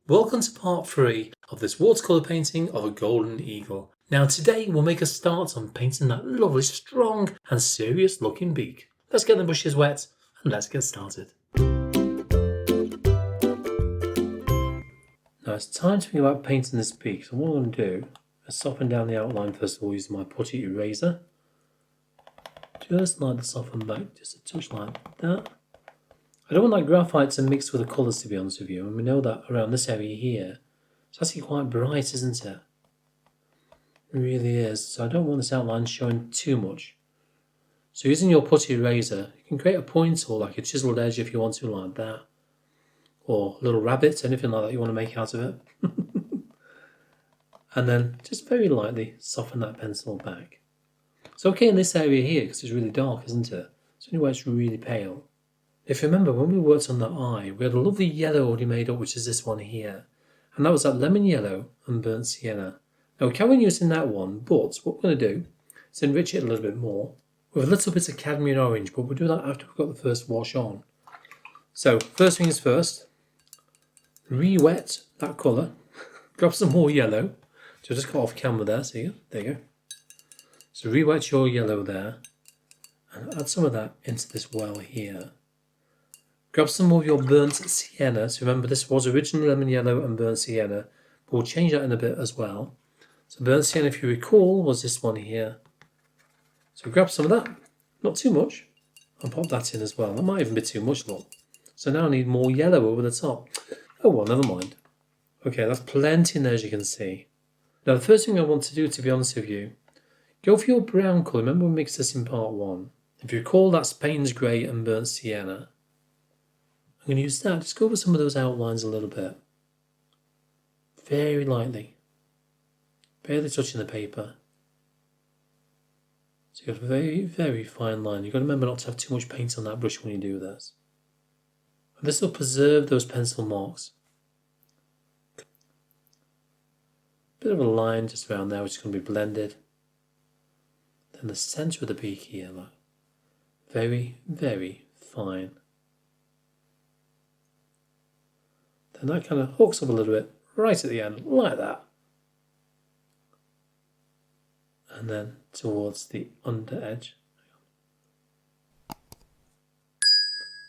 Welcome to part 3 of this watercolour painting of a golden eagle. Now today we'll make a start on painting that lovely, strong and serious looking beak. Let's get the brushes wet and let's get started. Now it's time to think about painting this beak, so what I'm going to do is soften down the outline first of all using my putty eraser. Just like to soften back just a touch like that. I don't want that graphite to mix with the colours, to be honest with you, and we know that around this area here it's actually quite bright, isn't it? It really is, so I don't want this outline showing too much. So using your putty eraser, you can create a point or like a chiselled edge if you want to, like that. Or little rabbits, anything like that you want to make out of it. And then just very lightly soften that pencil back. It's okay in this area here because it's really dark, isn't it? It's only where it's really pale. If you remember, when we worked on the eye, we had a lovely yellow already made up, which is this one here. And that was that lemon yellow and burnt sienna. Now we carry on using that one, but what we're going to do is enrich it a little bit more with a little bit of cadmium orange, but we'll do that after we've got the first wash on. So, first thing is first, re-wet that colour. Grab some more yellow. So just got off camera there, see? There you go. So re-wet your yellow there and add some of that into this well here. Grab some more of your burnt sienna. So remember, this was originally lemon yellow and burnt sienna, but we'll change that in a bit as well. So burnt sienna, if you recall, was this one here. So grab some of that, not too much, and pop that in as well. That might even be too much, look. So now I need more yellow over the top. Oh well, never mind. Okay, that's plenty in there, as you can see. Now the first thing I want to do, to be honest with you, go for your brown colour. Remember we mixed this in part 1. If you recall, that's Payne's Grey and burnt sienna. I'm going to use that, just go over some of those outlines a little bit. Very lightly. Barely touching the paper. So you've got a very, very fine line. You've got to remember not to have too much paint on that brush when you do this. And this will preserve those pencil marks. Bit of a line just around there which is going to be blended. Then the centre of the beak here, look. Very, very fine. Then that kind of hooks up a little bit right at the end, like that. And then towards the under edge.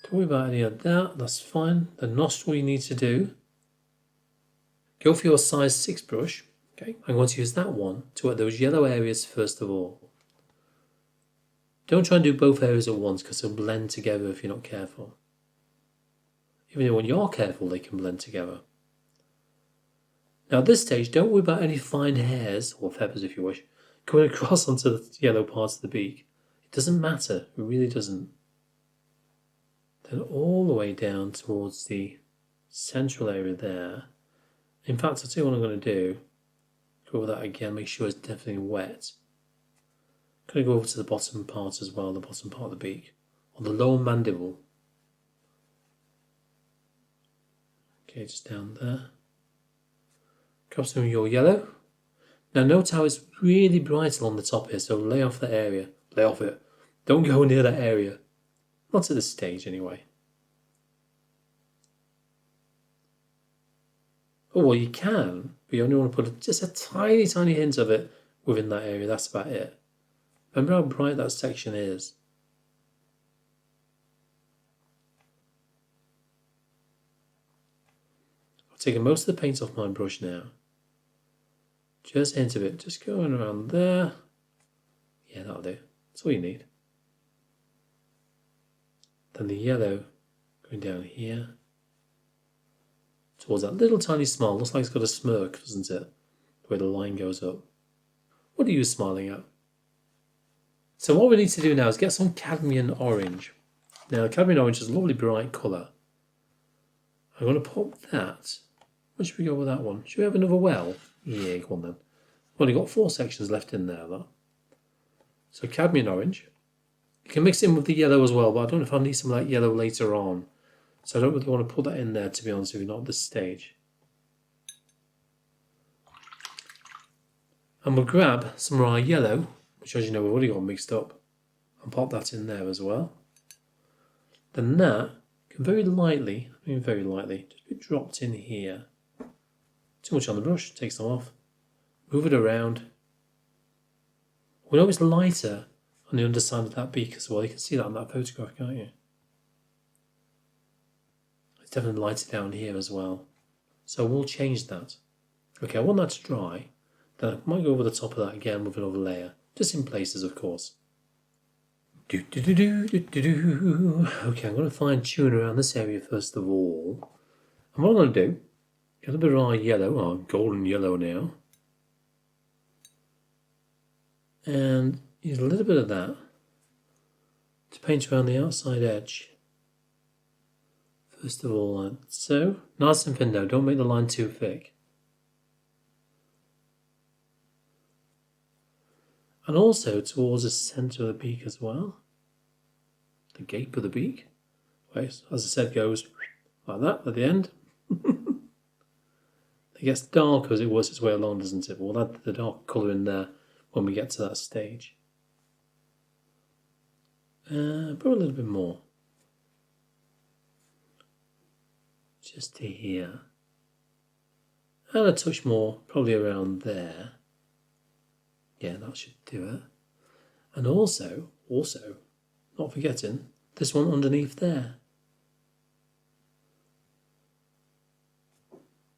Don't worry about any of that, that's fine. The nostril you need to do. Go for your size 6 brush. Okay, I'm going to use that one to work those yellow areas first of all. Don't try and do both areas at once because they'll blend together if you're not careful. Even though when you are careful, they can blend together. Now at this stage, don't worry about any fine hairs, or feathers if you wish, coming across onto the yellow parts of the beak. It doesn't matter, it really doesn't. Then all the way down towards the central area there. In fact, I'll tell you what I'm going to do. Go over that again, make sure it's definitely wet. I'm going to go over to the bottom part as well, the bottom part of the beak, or the lower mandible. Okay, just down there. Grab some of your yellow. Now note how it's really bright along the top here, so lay off that area. Lay off it. Don't go near that area. Not at this stage anyway. Oh well, you can, but you only want to put just a tiny, tiny hint of it within that area. That's about it. Remember how bright that section is. I've taken most of the paint off my brush now. Just a hint of it, just going around there. Yeah, that'll do. That's all you need. Then the yellow going down here. Towards that little tiny smile. Looks like it's got a smirk, doesn't it? The way the line goes up. What are you smiling at? So what we need to do now is get some cadmium orange. Now cadmium orange is a lovely bright colour. I'm going to pop that. Where should we go with that one? Should we have another well? Yeah, go on then. We've only got 4 sections left in there, though. So cadmium orange. You can mix it in with the yellow as well, but I don't know if I'll need some of that yellow later on. So I don't really want to put that in there, to be honest with you, not at this stage. And we'll grab some of our yellow, which as you know we've already got mixed up, and pop that in there as well. Then that can very lightly, just be dropped in here. Too much on the brush, take some off. Move it around. We know it's lighter on the underside of that beak as well. You can see that on that photograph, can't you? It's definitely lighter down here as well. So we'll change that. Okay, I want that to dry. Then I might go over the top of that again with another layer. Just in places, of course. Okay, I'm going to fine tune around this area first of all. And what I'm going to do, get a bit of our yellow, our golden yellow now. And use a little bit of that to paint around the outside edge. First of all, like so. Nice and thin though, don't make the line too thick. And also towards the centre of the beak as well. The gape of the beak. Right, as I said, goes like that at the end. It gets darker as it works its way along, doesn't it? But we'll add the dark colour in there when we get to that stage. Probably a little bit more. Just to here. And a touch more, probably around there. Yeah, that should do it. And also, not forgetting, this one underneath there.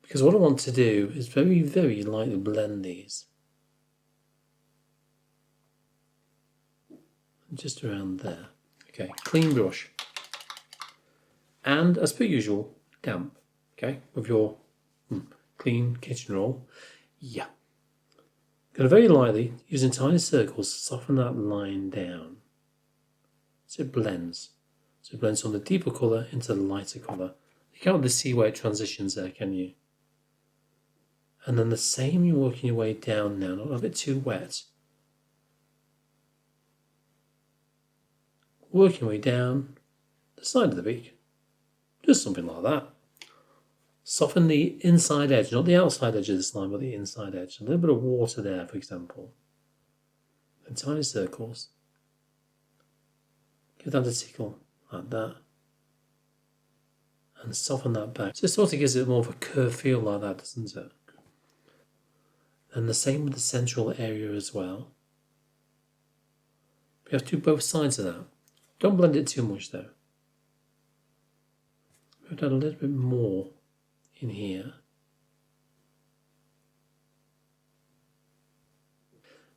Because what I want to do is very, very lightly blend these. Just around there. Okay, clean brush. And as per usual, damp. Okay, with your clean kitchen roll. Yeah. Going to very lightly, using tiny circles, soften that line down. So it blends. So it blends from the deeper colour into the lighter colour. You can't really see where it transitions there, can you? And then the same, you're working your way down now, not a bit too wet. Working your way down the side of the beak. Just something like that. Soften the inside edge, not the outside edge of this line, but the inside edge. A little bit of water there, for example. And tiny circles. Give that a tickle, like that. And soften that back. So it sort of gives it more of a curved feel like that, doesn't it? And the same with the central area as well. We have to do both sides of that. Don't blend it too much though. We have to add a little bit more in here.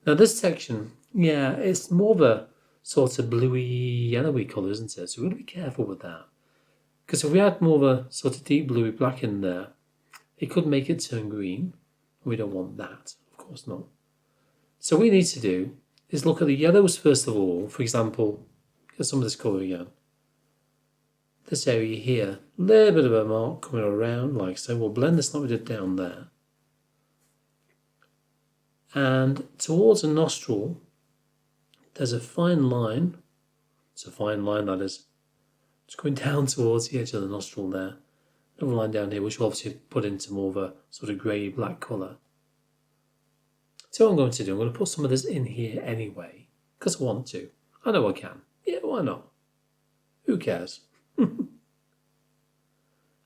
Now this section, yeah, it's more of a sort of bluey, yellowy colour, isn't it? So we've got to be careful with that. Because if we add more of a sort of deep bluey black in there, it could make it turn green. We don't want that, of course not. So what we need to do is look at the yellows first of all. For example, get some of this colour again. This area here, a little bit of a mark coming around like so. We'll blend this like we did down there. And towards a nostril, there's a fine line. It's a fine line, that is. It's going down towards the edge of the nostril there. Another line down here, which will obviously put into more of a sort of grey-black colour. So what I'm going to do, I'm going to put some of this in here anyway, because I want to. I know I can. Yeah, why not? Who cares?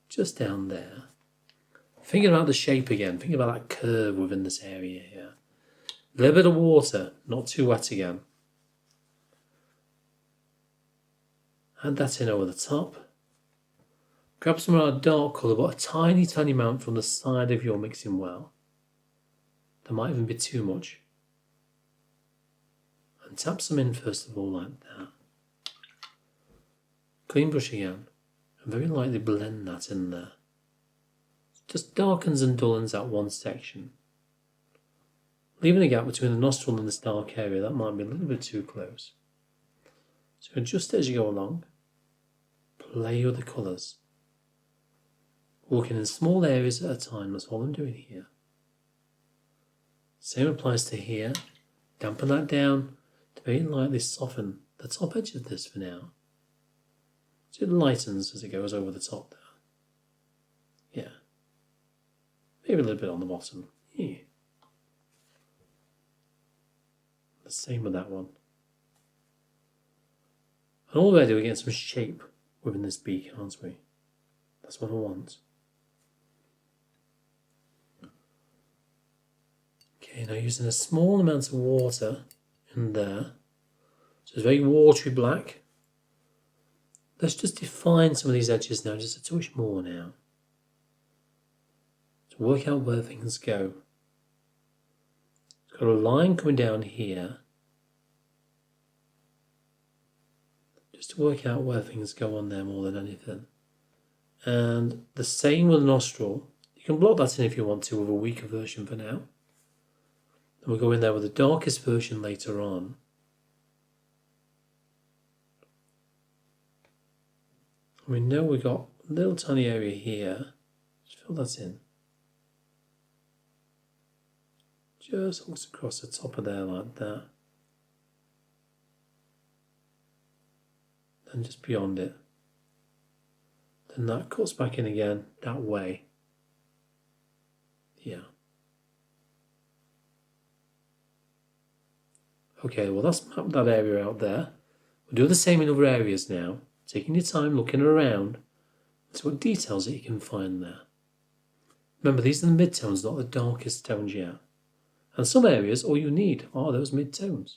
Just down there. Thinking about the shape again, thinking about that curve within this area here. A little bit of water, not too wet again. Add that in over the top. Grab some of our dark colour, but a tiny, tiny amount from the side of your mixing well. There might even be too much. And tap some in first of all like that. Clean brush again. And very lightly blend that in there. Just darkens and dullens that one section. Leaving a gap between the nostril and this dark area, that might be a little bit too close. So adjust it as you go along. Play with the colours. Working in small areas at a time, that's all I'm doing here. Same applies to here. Dampen that down to very lightly soften the top edge of this for now. So it lightens as it goes over the top there. Yeah. Maybe a little bit on the bottom. Yeah. The same with that one. And already we're getting some shape within this beak, aren't we? That's what I want. Okay, now using a small amount of water in there. So it's very watery black. Let's just define some of these edges now, just a touch more now. To work out where things go. It's got a line coming down here. Just to work out where things go on there more than anything. And the same with the nostril. You can block that in if you want to with a weaker version for now. And we'll go in there with the darkest version later on. We know we've got a little tiny area here. Just fill that in. Just looks across the top of there like that. Then just beyond it. Then that cuts back in again that way. Yeah. Okay, well that's mapped that area out there. We'll do the same in other areas now. Taking your time, looking around, see what details that you can find there. Remember, these are the midtones, not the darkest tones yet. And some areas, all you need are those midtones.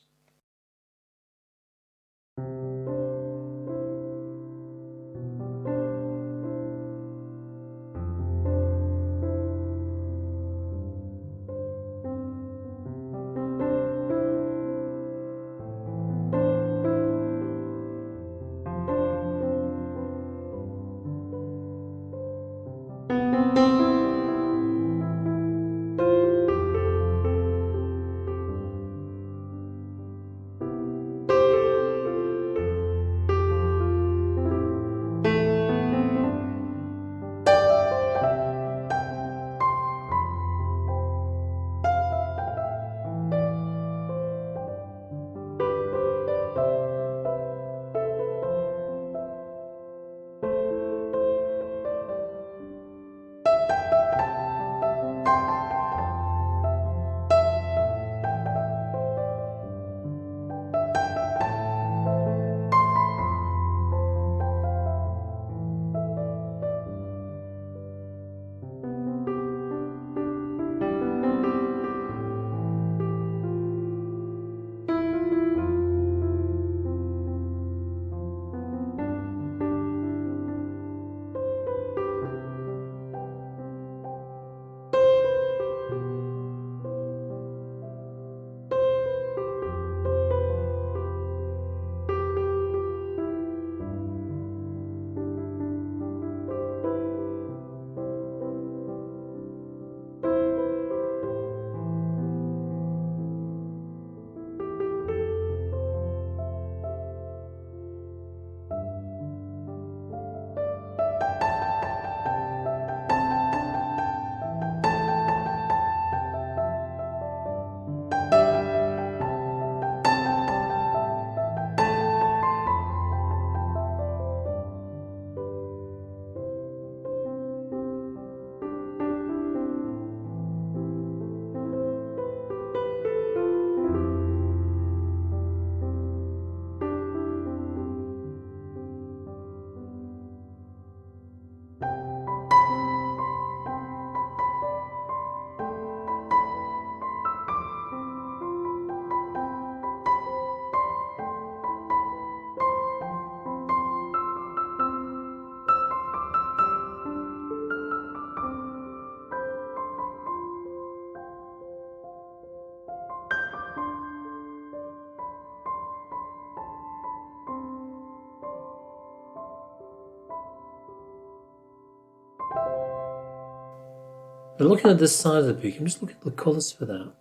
But looking at this side of the beak, I'm just looking at the colours for that.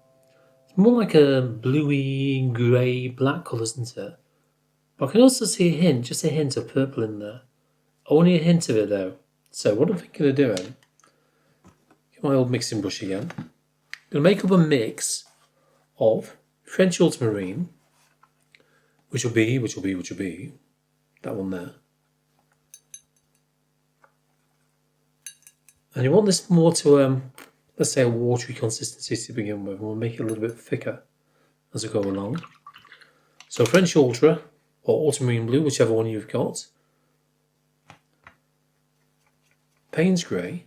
It's more like a bluey, grey, black colour, isn't it? But I can also see a hint, just a hint of purple in there. Only a hint of it though. So what I'm thinking of doing, get my old mixing brush again. I'm going to make up a mix of French ultramarine, which will be that one there. And you want this more to, let's say, a watery consistency to begin with. We'll make it a little bit thicker as I go along. So French Ultra, or Ultramarine Blue, whichever one you've got. Payne's Grey.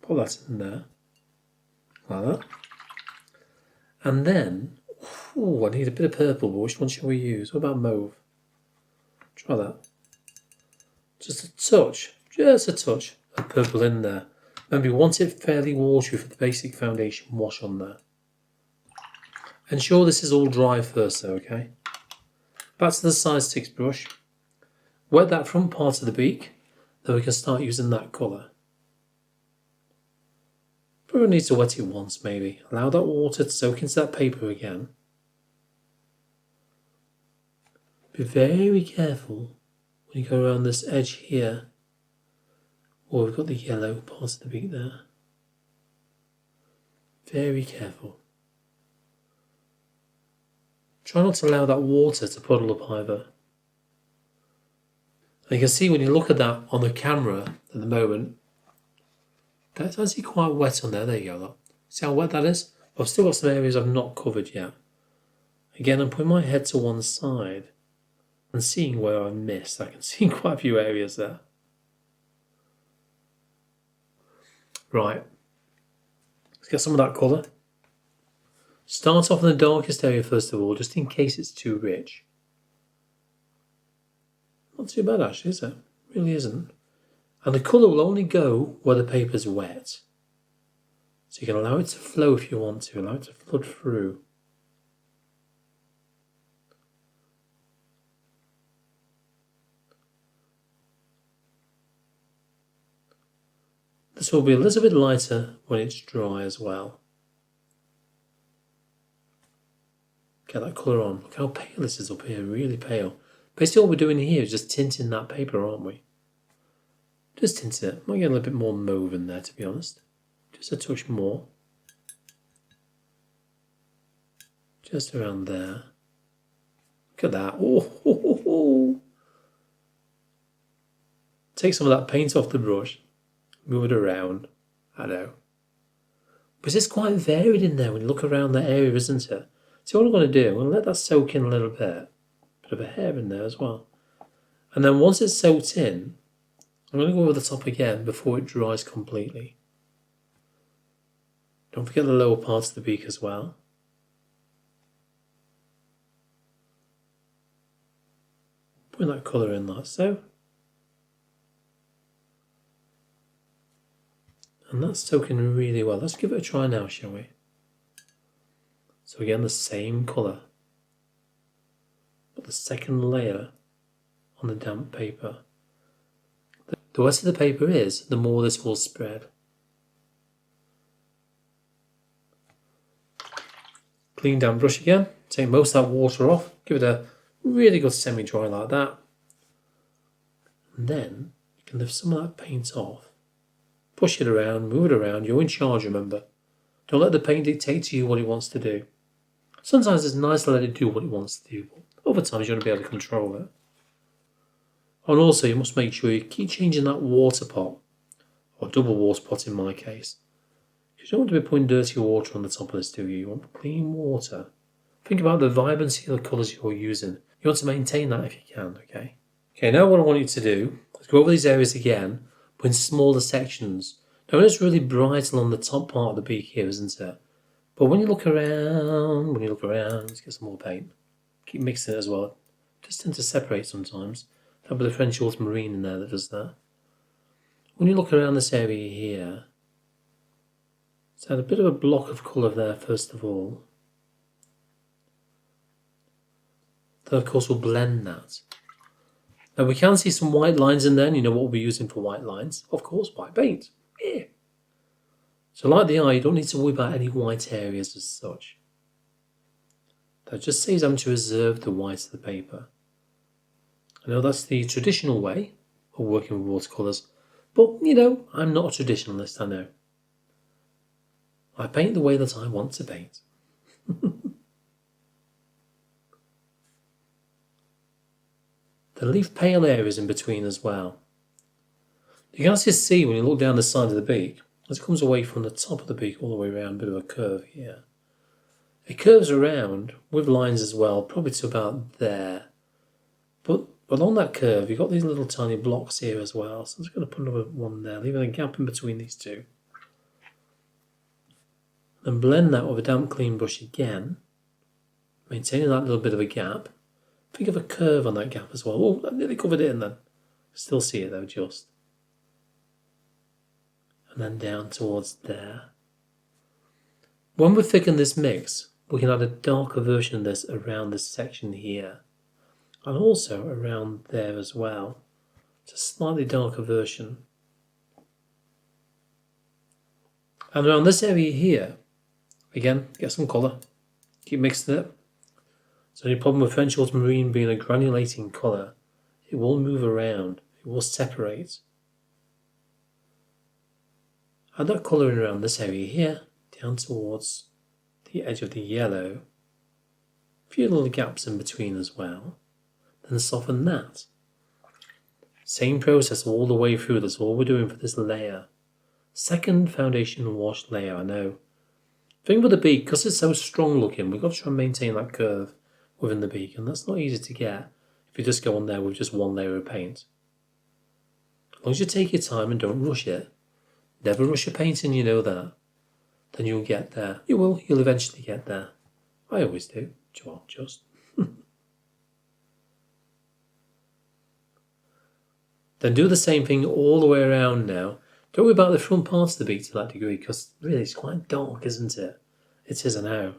Put that in there, like that. And then, ooh, I need a bit of purple, but which one shall we use? What about mauve? Try that. Just a touch of purple in there. Remember, you want it fairly watery for the basic foundation wash on there. Ensure this is all dry first though, okay? Back to the size 6 brush. Wet that front part of the beak, then we can start using that colour. Probably need to wet it once maybe. Allow that water to soak into that paper again. Be very careful when you go around this edge here. Oh, we've got the yellow part of the beak there. Very careful. Try not to allow that water to puddle up either. And you can see when you look at that on the camera at the moment, that's actually quite wet on there. There you go. Look. See how wet that is? I've still got some areas I've not covered yet. Again, I'm putting my head to one side and seeing where I've missed. I can see quite a few areas there. Right. Let's get some of that colour. Start off in the darkest area first of all, just in case it's too rich. Not too bad actually, is it? Really isn't. And the colour will only go where the paper's wet. So you can allow it to flow if you want to, allow it to flood through. This will be a little bit lighter when it's dry as well. Get that colour on. Look how pale this is up here, really pale. Basically what we're doing here is just tinting that paper, aren't we? Just tinting it. Might get a little bit more mauve in there, to be honest. Just a touch more. Just around there. Look at that. Oh. Take some of that paint off the brush. Move it around. I know. But it's quite varied in there when you look around that area, isn't it? So what I'm going to do, I'm going to let that soak in a little bit. Bit of a hair in there as well. And then once it's soaked in, I'm going to go over the top again before it dries completely. Don't forget the lower part of the beak as well. Putting that colour in like so. And that's soaking really well. Let's give it a try now, shall we? So again, the same colour. But the second layer on the damp paper. The wetter the paper is, the more this will spread. Clean down brush again. Take most of that water off. Give it a really good semi-dry like that. And then you can lift some of that paint off. Push it around, move it around. You're in charge, remember. Don't let the paint dictate to you what it wants to do. Sometimes it's nice to let it do what it wants to do, but other times you want to be able to control it. And also you must make sure you keep changing that water pot, or double water pot in my case. Because you don't want to be putting dirty water on the top of this, do you? You want clean water. Think about the vibrancy of the colours you're using. You want to maintain that if you can, okay? Okay, now what I want you to do is go over these areas again, but in smaller sections. Now it's really bright along the top part of the beak here, isn't it? But when you look around, let's get some more paint. Keep mixing it as well. Just tend to separate sometimes. That'll be the French ultramarine in there that does that. When you look around this area here, let's add a bit of a block of colour there first of all. Then of course we'll blend that. Now we can see some white lines in there, and you know what we'll be using for white lines? Of course, white paint. Yeah. So like the eye, you don't need to worry about any white areas as such. That just saves having to reserve the white of the paper. I know that's the traditional way of working with watercolours, but you know, I'm not a traditionalist, I know. I paint the way that I want to paint. Then leave pale areas in between as well. You can actually see when you look down the side of the beak, as it comes away from the top of the beak all the way around, a bit of a curve here. It curves around with lines as well, probably to about there. But along that curve, you've got these little tiny blocks here as well. So I'm just going to put another one there, leaving a gap in between these two. Then blend that with a damp clean brush again, maintaining that little bit of a gap. Think of a curve on that gap as well. Oh, I nearly covered it in then. Still see it though, just. And then down towards there. When we thicken this mix, we can add a darker version of this around this section here. And also around there as well. It's a slightly darker version. And around this area here, again, get some colour. Keep mixing it. So the problem with French ultramarine being a granulating colour, it will move around, it will separate. Add that colouring around this area here, down towards the edge of the yellow. A few little gaps in between as well. Then soften that. Same process all the way through, that's all we're doing for this layer. Second foundation wash layer, I know. Thing with the beak, because it's so strong looking, we've got to try and maintain that curve within the beak, and that's not easy to get if you just go on there with just one layer of paint. As long as you take your time and don't rush it, never rush your painting, you know that, then you'll get there. You'll eventually get there. I always do. Well, just. Then do the same thing all the way around now. Don't worry about the front part of the beak to that degree, because really it's quite dark, isn't it? It is now.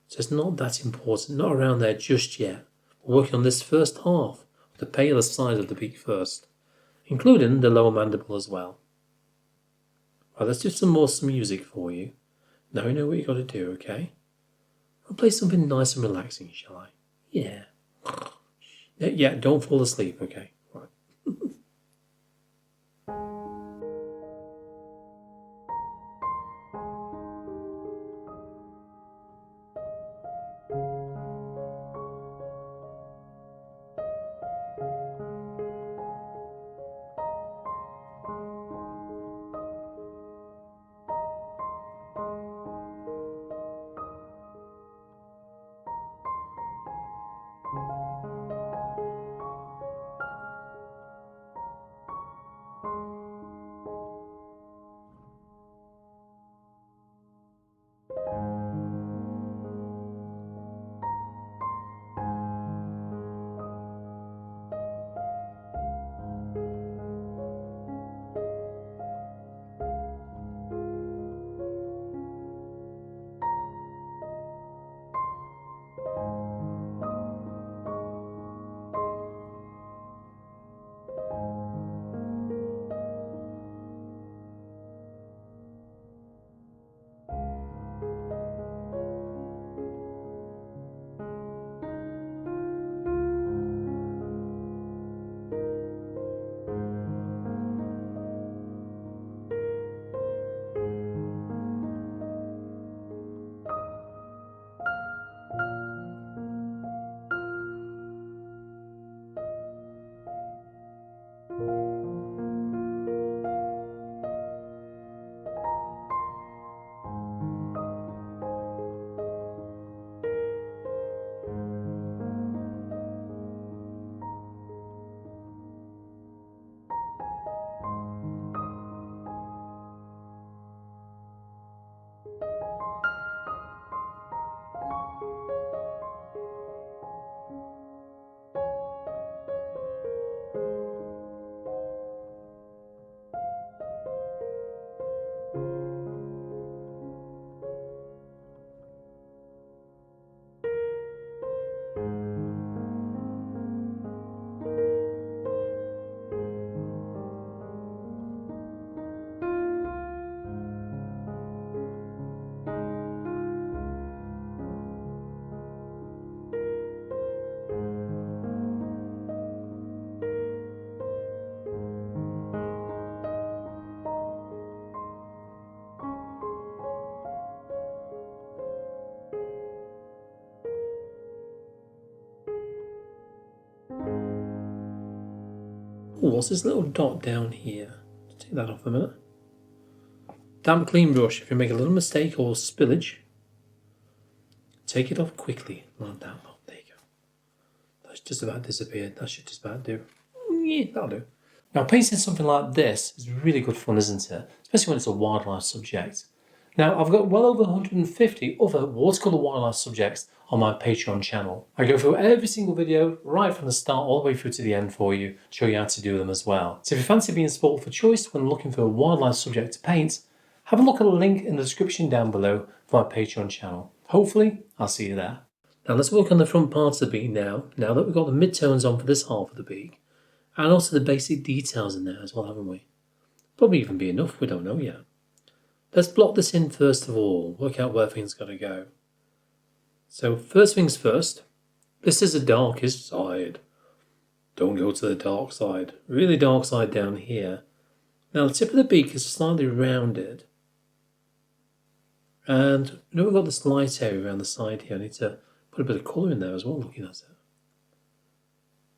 So it's not that important, not around there just yet. We're working on this first half, the paler side of the beak first, including the lower mandible as well. Right, let's do some music for you. Now you know what you've got to do, okay? I'll play something nice and relaxing, shall I? Yeah. Yeah, don't fall asleep, okay? Right. Oh, what's this little dot down here? Take that off a minute. Damp clean brush. If you make a little mistake or spillage, take it off quickly, like that. Oh, there you go. That's just about disappeared. That should just about do. Yeah, that'll do. Now, painting something like this is really good fun, isn't it? Especially when it's a wildlife subject. Now, I've got well over 150 other watercolour wildlife subjects on my Patreon channel. I go through every single video, right from the start all the way through to the end for you, show you how to do them as well. So if you fancy being spoiled for choice when looking for a wildlife subject to paint, have a look at the link in the description down below for my Patreon channel. Hopefully, I'll see you there. Now let's work on the front parts of the beak now that we've got the mid-tones on for this half of the beak, and also the basic details in there as well, haven't we? Probably even be enough, we don't know yet. Let's block this in first of all, work out where things got to go. So first things first, this is the darkest side. Don't go to the dark side. Really dark side down here. Now the tip of the beak is slightly rounded. And you know we've got this light area around the side here. I need to put a bit of colour in there as well, looking at it.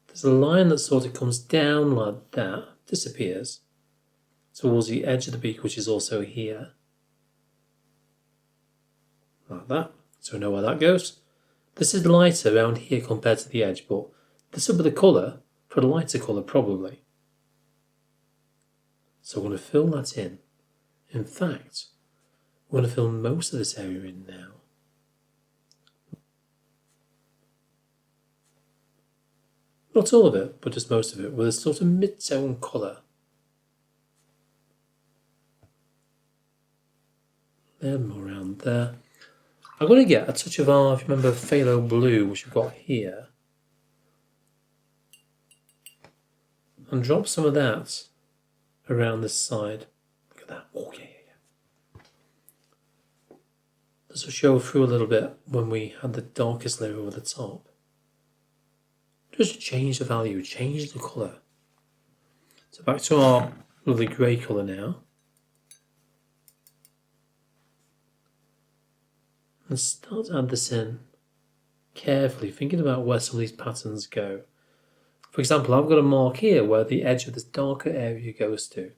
There's a line that sort of comes down like that, disappears, towards the edge of the beak, which is also here. Like that. So we know where that goes. This is lighter around here compared to the edge, but this will be the colour for the lighter colour probably. So we're going to fill that in. In fact, we're going to fill most of this area in now. Not all of it, but just most of it, with a sort of mid-tone colour. There, more around there. I'm going to get a touch of our, if you remember, phthalo blue, which we've got here, and drop some of that around this side. Look at that. Oh, yeah. This will show through a little bit when we had the darkest layer over the top. Just change the value, change the colour. So back to our lovely grey colour now. And start to add this in carefully, thinking about where some of these patterns go. For example, I've got a mark here where the edge of this darker area goes to.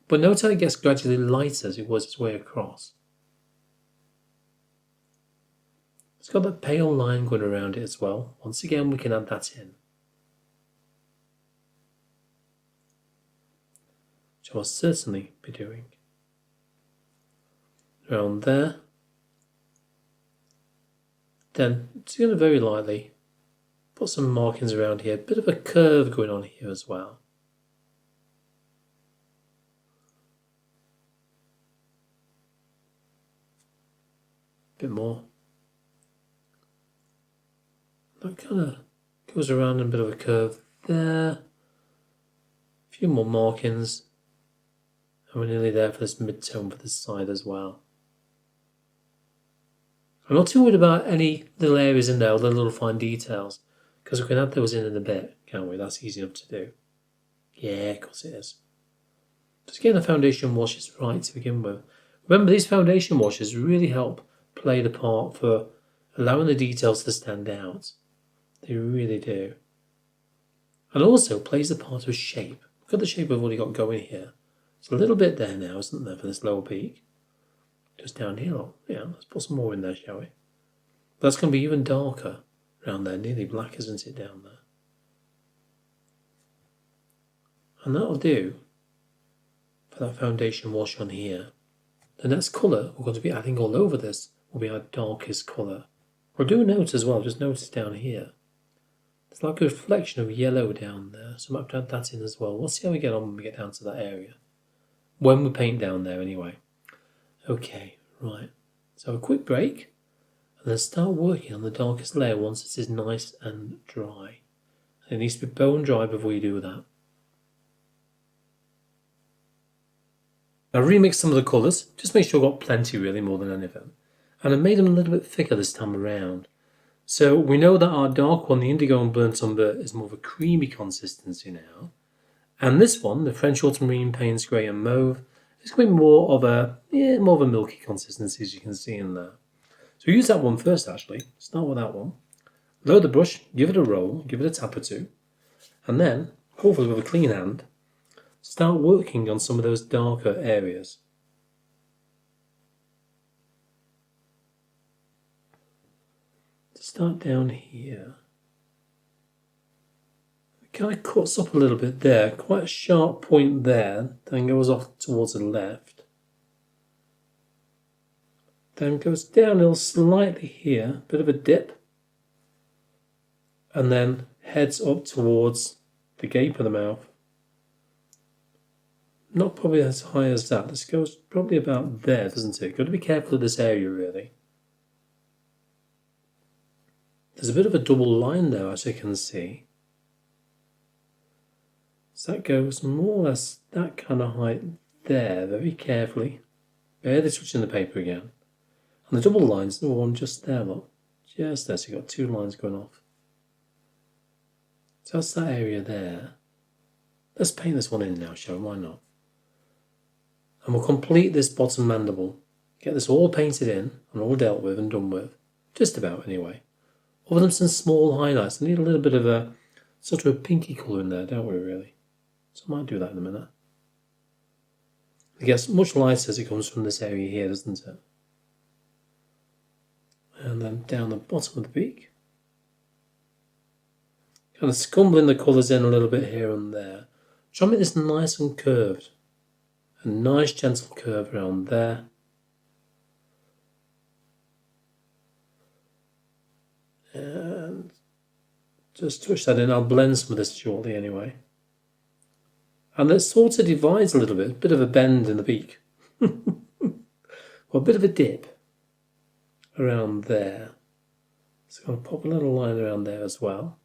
But note how it gets gradually lighter as it works its way across. It's got that pale line going around it as well. Once again, we can add that in. Which I'll certainly be doing. Around there. Then, just going to very lightly put some markings around here. A bit of a curve going on here as well. A bit more. That kind of goes around in a bit of a curve there. A few more markings. And we're nearly there for this mid-tone for this side as well. I'm not too worried about any little areas in there, or the little fine details, because we can add those in a bit, can't we? That's easy enough to do. Yeah, of course it is. Just getting the foundation washes right to begin with. Remember, these foundation washes really help play the part for allowing the details to stand out. They really do. And also plays the part of shape. Look at the shape we've already got going here. It's a little bit there now, isn't there, for this lower peak? Just down here. Yeah, let's put some more in there, shall we? That's going to be even darker around there. Nearly black, isn't it, down there? And that'll do for that foundation wash on here. The next colour we're going to be adding all over this will be our darkest colour. We'll do note as well, just notice down here. There's like a reflection of yellow down there, so I might have to add that in as well. We'll see how we get on when we get down to that area. When we paint down there anyway. Okay, right. So a quick break, and then start working on the darkest layer once this is nice and dry. And it needs to be bone dry before you do that. I remixed some of the colours, just make sure I've got plenty really, more than anything. And I made them a little bit thicker this time around. So we know that our dark one, the indigo and burnt umber, is more of a creamy consistency now. And this one, the French ultramarine paints grey and mauve, is going to be more of a milky consistency, as you can see in there. So use that one first actually. Start with that one. Load the brush, give it a roll, give it a tap or two, and then, hopefully with a clean hand, start working on some of those darker areas. Start down here. kind of cuts up a little bit there, quite a sharp point there, then goes off towards the left. Then goes downhill slightly here, bit of a dip, and then heads up towards the gape of the mouth. Not probably as high as that. This goes probably about there, doesn't it? Got to be careful of this area, really. There's a bit of a double line there, as you can see. So that goes more or less that kind of height there, very carefully. Barely touching the paper again. And the double line's the one just there, look. Just there, so you've got two lines going off. So that's that area there. Let's paint this one in now, shall we? Why not? And we'll complete this bottom mandible. Get this all painted in and all dealt with and done with. Just about, anyway. Other than some small highlights. I need a little bit of a sort of a pinky colour in there, don't we, really? So I might do that in a minute. It gets much lighter as it comes from this area here, doesn't it? And then down the bottom of the beak. Kind of scumbling the colours in a little bit here and there. Try and make this nice and curved. A nice gentle curve around there. And just touch that in. I'll blend some of this shortly anyway. And it sort of divides a little bit. A bit of a bend in the beak. Or a bit of a dip around there. So I'm going to pop a little line around there as well.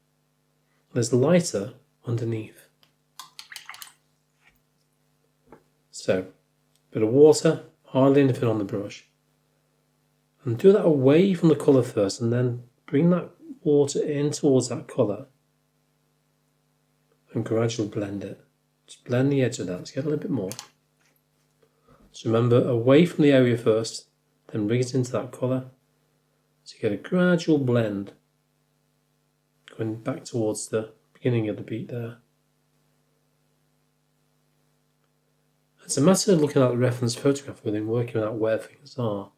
There's lighter underneath. So, a bit of water, hardly anything on the brush. And do that away from the colour first, and then bring that water in towards that colour. And gradually blend it. Just blend the edge of that. Let's get a little bit more. So remember, away from the area first, then bring it into that colour. So you get a gradual blend. Going back towards the beginning of the beat there. It's a matter of looking at the reference photograph within working out where things are.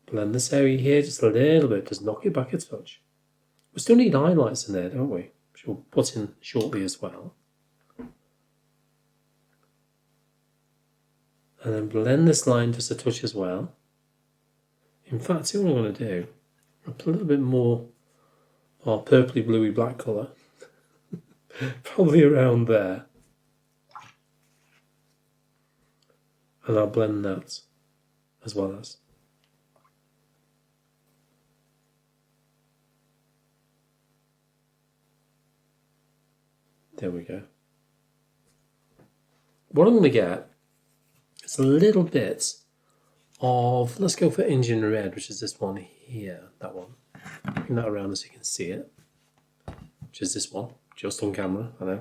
Blend this area here just a little bit, just knock it back a touch. We still need highlights in there, don't we? Which we'll put in shortly as well. And then blend this line just a touch as well. In fact, see what I'm going to do? I'll put a little bit more of purpley bluey black colour. Probably around there. And I'll blend that as well as. There we go. What I'm going to get is a little bit of, let's go for Indian Red, which is this one here, that one. Bring that around so you can see it, which is this one, just on camera, I know.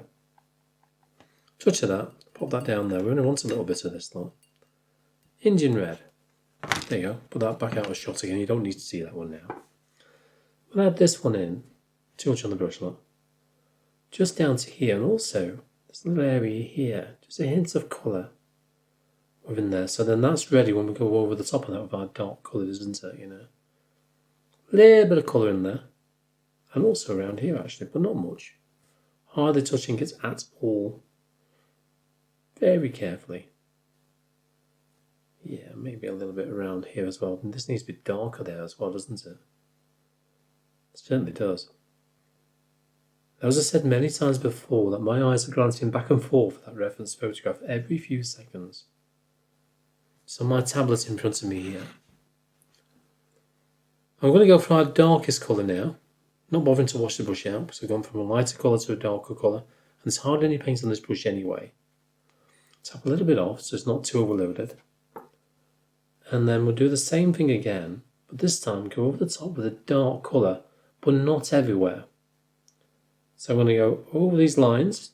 Touch of that, pop that down there. We only want a little bit of this lot. Indian Red. There you go. Put that back out of shot again. You don't need to see that one now. We'll add this one in. Too much on the brush, look. Just down to here, and also this little area here. Just a hint of colour within there. So then that's ready when we go over the top of that with our dark colours, isn't it? You know, a little bit of colour in there, and also around here actually, but not much. Hardly touching it at all. Very carefully. Yeah, maybe a little bit around here as well. And this needs to be darker there as well, doesn't it? It certainly does. As I said many times before, that my eyes are glancing back and forth at that reference photograph every few seconds. So my tablet's in front of me here. I'm going to go for our darkest colour now. Not bothering to wash the brush out, because I've gone from a lighter colour to a darker colour. And there's hardly any paint on this brush anyway. Tap a little bit off so it's not too overloaded. And then we'll do the same thing again, but this time go over the top with a dark colour, but not everywhere. So I'm going to go over these lines.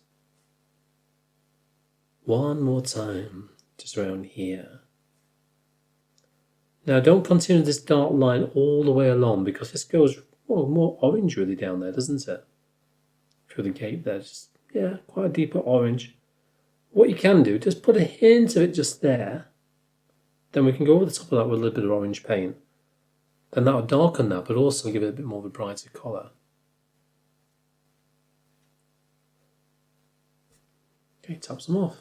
One more time, just around here. Now don't continue this dark line all the way along, because this goes more orange really down there, doesn't it? Through the gape there, just, yeah, quite a deeper orange. What you can do, just put a hint of it just there. Then we can go over the top of that with a little bit of orange paint. Then that'll darken that, but also give it a bit more of a brighter colour. Okay, tap some off.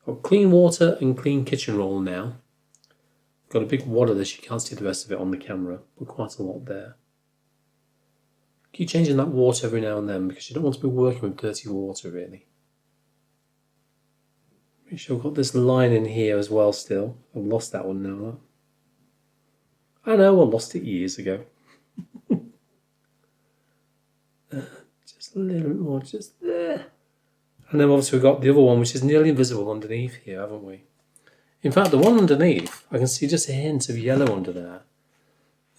Got clean water and clean kitchen roll now. Got a big wad of this, you can't see the rest of it on the camera, but quite a lot there. Keep changing that water every now and then because you don't want to be working with dirty water really. Make sure I've got this line in here as well still. I've lost that one now. I know, I lost it years ago. Just a little bit more, just there. And then obviously we've got the other one which is nearly invisible underneath here, haven't we? In fact, the one underneath, I can see just a hint of yellow under there.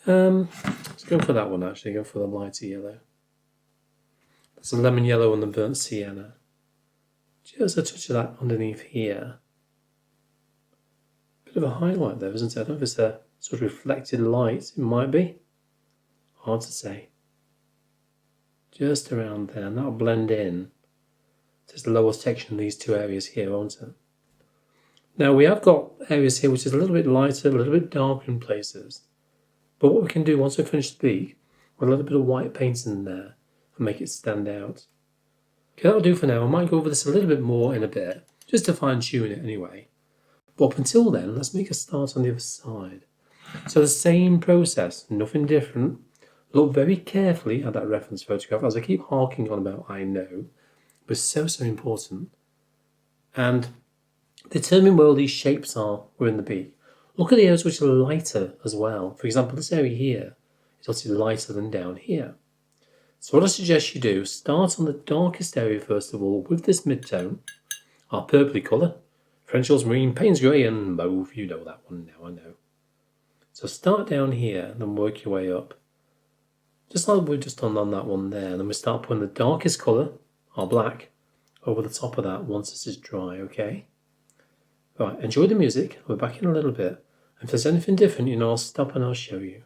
Let's go for that one actually, go for the lighter yellow. There's a lemon yellow and the burnt sienna. Just a touch of that underneath here. Bit of a highlight there, isn't it? I don't know if it's a sort of reflected light, it might be. Hard to say. Just around there, and that'll blend in. Just the lowest section of these two areas here, won't it? Now we have got areas here which is a little bit lighter, a little bit darker in places. But what we can do once we finish the beak, with a little bit of white paint in there and make it stand out. Okay, that'll do for now. I might go over this a little bit more in a bit, just to fine tune it anyway. But up until then, let's make a start on the other side. So the same process, nothing different. Look very carefully at that reference photograph, as I keep harking on about I know, but it's so important. And determine where all these shapes are within the beak. Look at the areas which are lighter as well. For example, this area here is obviously lighter than down here. So what I suggest you do, start on the darkest area first of all with this mid-tone, our purpley colour, French ultramarine, Payne's grey and mauve, you know that one now, I know. So start down here and then work your way up. Just like we've just done on that one there, and then we start putting the darkest colour, our black, over the top of that once this is dry, okay? Right, enjoy the music, we're back in a little bit. If there's anything different, I'll stop and I'll show you.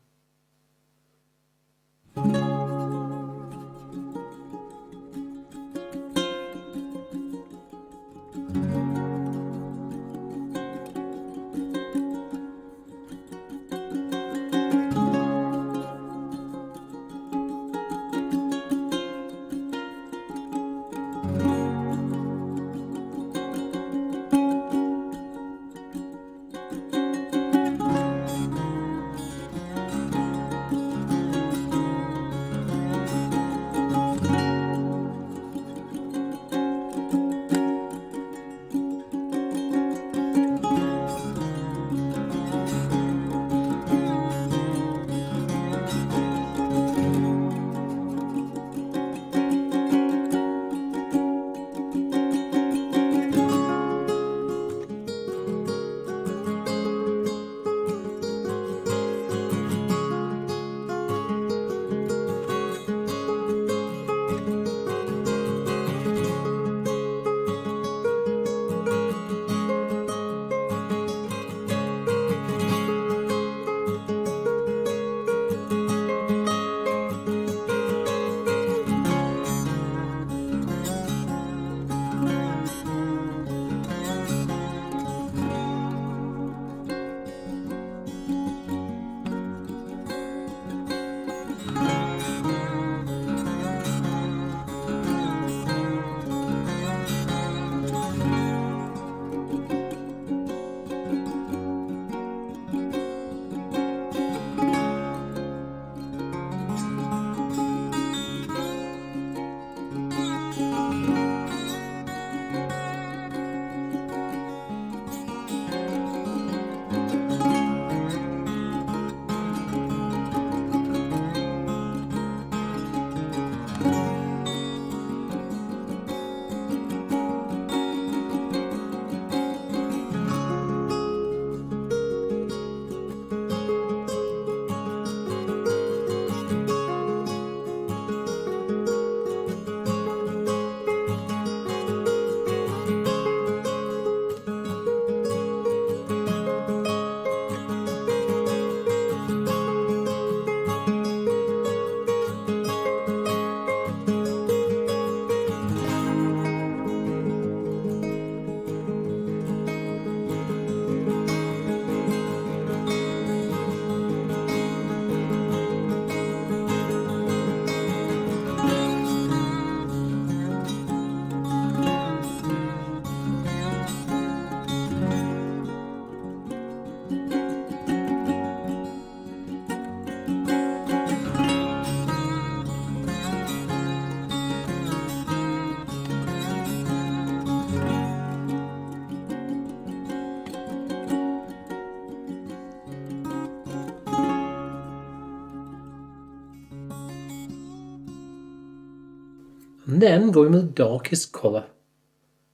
And then going with the darkest colour.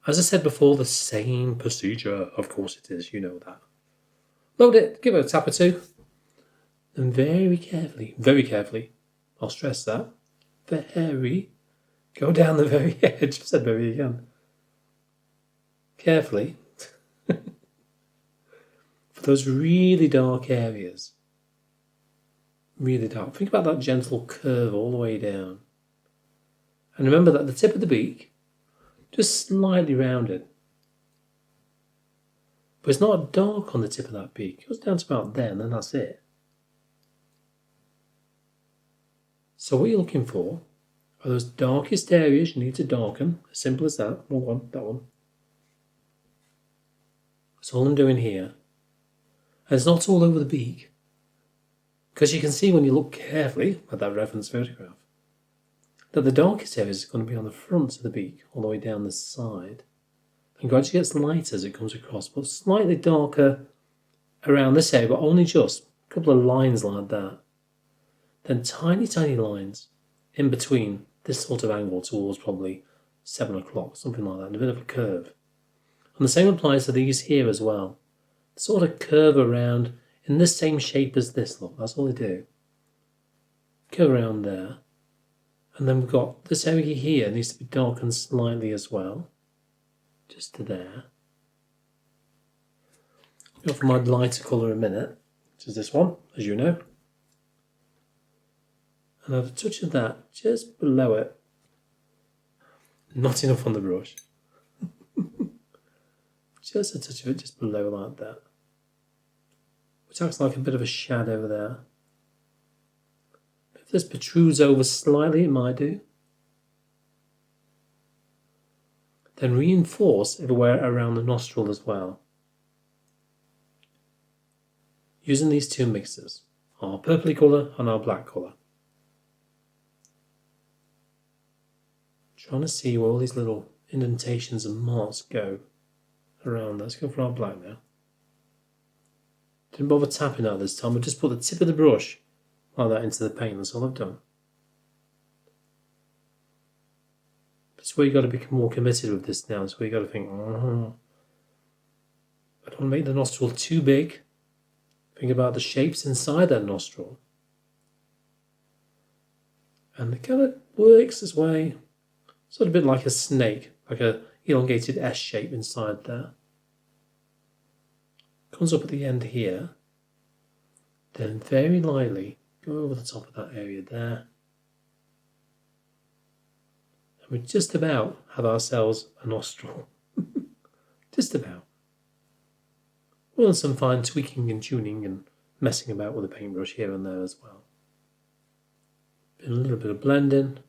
As I said before, the same procedure. Of course it is, you know that. Load it, give it a tap or two. And very carefully, I'll stress that, go down the very edge. I said very again. Carefully. For those really dark areas. Really dark. Think about that gentle curve all the way down. And remember that the tip of the beak, just slightly rounded. But it's not dark on the tip of that beak. It goes down to about there, and then that's it. So what you're looking for are those darkest areas you need to darken. As simple as that. Wrong one, that one. That's all I'm doing here. And it's not all over the beak. Because you can see when you look carefully at that reference photograph that the darkest areas are going to be on the front of the beak, all the way down the side. And gradually gets lighter as it comes across, but slightly darker around this area, but only just a couple of lines like that. Then tiny lines in between this sort of angle towards probably 7 o'clock, something like that, and a bit of a curve. And the same applies to these here as well. Sort of curve around in the same shape as this, look, that's all they do. Curve around there. And then we've got this area here needs to be darkened slightly as well. Just to there. I'll go for my lighter colour in a minute, which is this one, as you know. And I have a touch of that just below it. Not enough on the brush. Just a touch of it just below like that. Which acts like a bit of a shadow there. If this protrudes over slightly, it might do. Then reinforce everywhere around the nostril as well. Using these two mixers, our purpley colour and our black colour. Trying to see where all these little indentations and marks go around. Let's go for our black now. Didn't bother tapping out this time, I just put the tip of the brush like that into the paint, that's all I've done. That's where you've got to become more committed with this now. That's where you've got to think, I don't want to make the nostril too big. Think about the shapes inside that nostril. And it kind of works this way, sort of a bit like a snake, like a elongated S shape inside there. Comes up at the end here. Then very lightly go over the top of that area there. And we just about have ourselves a nostril. Just about. Well, and some fine tweaking and tuning and messing about with the paintbrush here and there as well. A little bit of blending.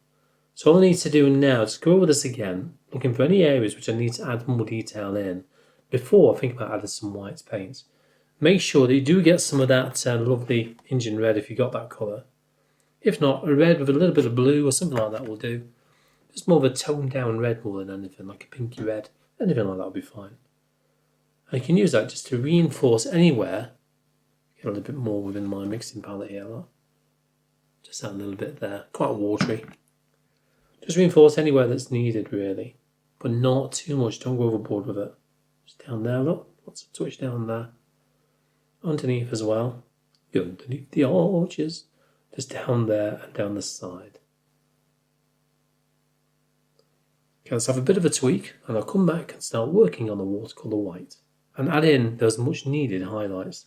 So all I need to do now is go over this again, looking for any areas which I need to add more detail in before I think about adding some white paint. Make sure that you do get some of that lovely Indian red if you got that colour. If not, a red with a little bit of blue or something like that will do. Just more of a toned down red more than anything, like a pinky red. Anything like that will be fine. And you can use that just to reinforce anywhere. Get a little bit more within my mixing palette here. Look. Just that little bit there. Quite watery. Just reinforce anywhere that's needed really. But not too much. Don't go overboard with it. Just down there, look. Lots of touch down there. Underneath as well. Underneath the arches. Just down there and down the side. Okay, let's have a bit of a tweak and I'll come back and start working on the watercolour white and add in those much needed highlights.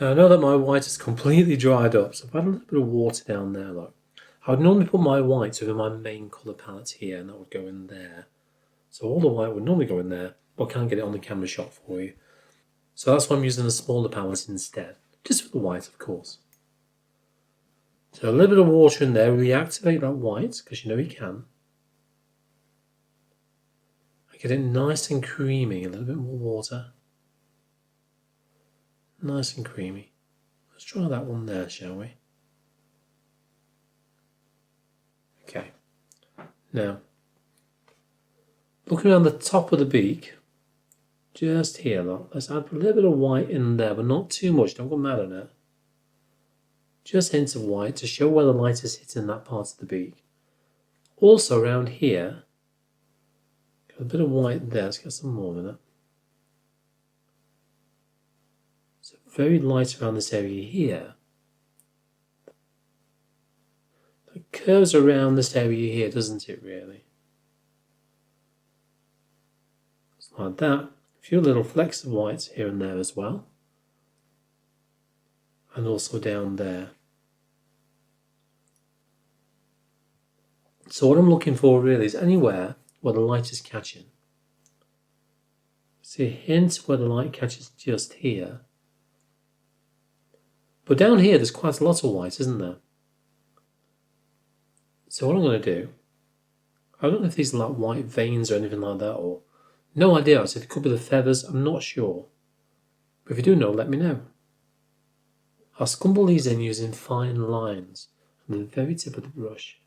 Now I know that my white is completely dried up, so I've had a little bit of water down there, look. I would normally put my whites over my main colour palette here, and that would go in there. So all the white would normally go in there, but I can't get it on the camera shot for you. So that's why I'm using a smaller palette instead. Just for the white, of course. So a little bit of water in there, reactivate that white, because you know you can. I get it nice and creamy, a little bit more water. Nice and creamy. Let's try that one there, shall we? Okay. Now, looking around the top of the beak, just here, look, let's add a little bit of white in there, but not too much, don't go mad on it. Just hints of white to show where the light is hitting that part of the beak. Also around here, got a bit of white there, let's get some more in it. So very light around this area here. It curves around this area here, doesn't it, really? Just like that. A few little flecks of white here and there as well. And also down there. So what I'm looking for really is anywhere where the light is catching. See a hint where the light catches just here. But down here there's quite a lot of white, isn't there? So what I'm going to do, I don't know if these are like white veins or anything like that, or no idea. So it could be the feathers, I'm not sure. But if you do know, let me know. I'll scumble these in using fine lines on the very tip of the brush.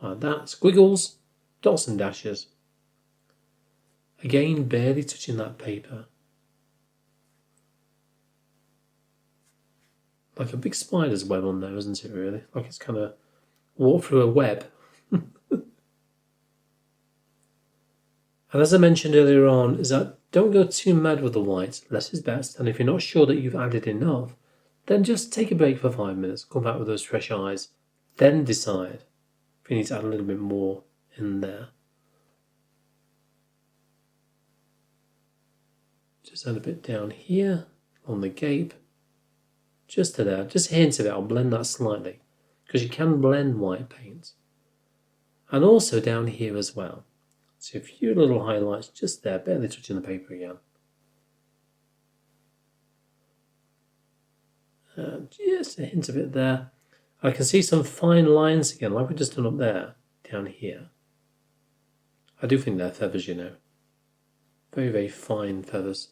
Like that, squiggles, dots and dashes. Again, barely touching that paper. Like a big spider's web on there, isn't it really? Like it's kind of walked through a web. And as I mentioned earlier on, is that don't go too mad with the white, less is best, and if you're not sure that you've added enough, then just take a break for 5 minutes, come back with those fresh eyes, then decide if you need to add a little bit more in there. Just add a bit down here, on the gape, just to there, just a hint of it, I'll blend that slightly, because you can blend white paint. And also down here as well. So a few little highlights just there, barely touching the paper again. Just a hint of it there. I can see some fine lines again, like we've just done up there, down here. I do think they're feathers, you know. Very, very fine feathers.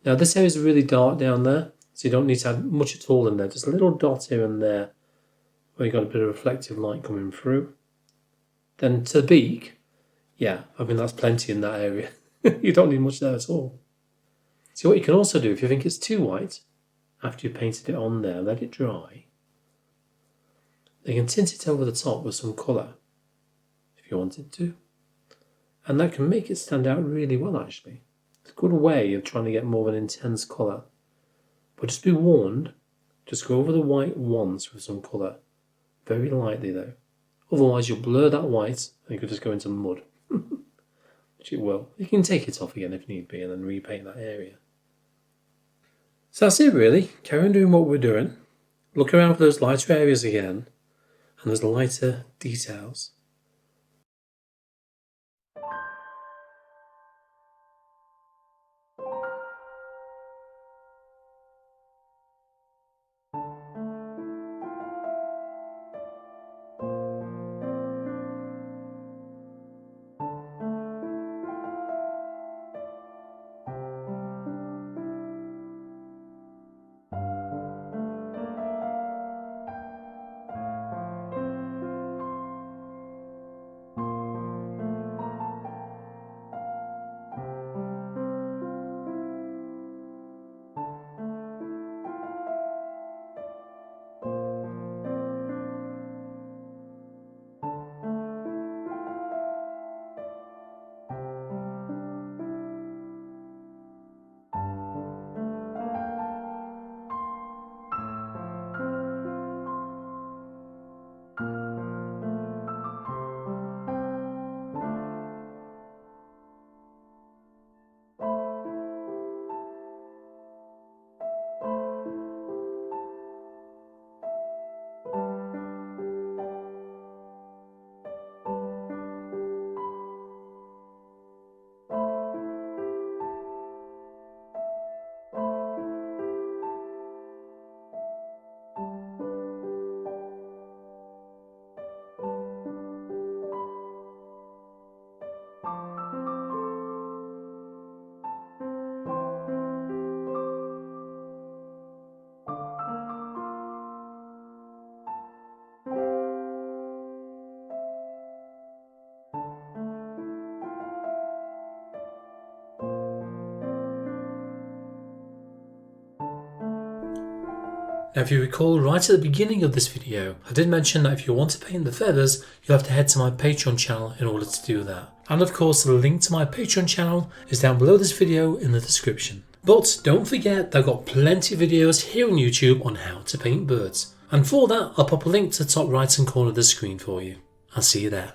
Now this area is really dark down there, so you don't need to add much at all in there. Just a little dot here and there, where you've got a bit of reflective light coming through. Then to the beak, yeah, I mean that's plenty in that area. You don't need much there at all. So what you can also do, if you think it's too white, after you've painted it on there, let it dry. You can tint it over the top with some colour, if you wanted to. And that can make it stand out really well, actually. It's a good way of trying to get more of an intense colour. But just be warned, just go over the white once with some colour. Very lightly though. Otherwise you'll blur that white and you could just go into mud. Which it will. You can take it off again if need be and then repaint that area. So that's it really. Carry on doing what we're doing. Look around for those lighter areas again and those lighter details. Now if you recall right at the beginning of this video, I did mention that if you want to paint the feathers, you'll have to head to my Patreon channel in order to do that. And of course the link to my Patreon channel is down below this video in the description. But don't forget that I've got plenty of videos here on YouTube on how to paint birds. And for that, I'll pop a link to the top right hand corner of the screen for you. I'll see you there.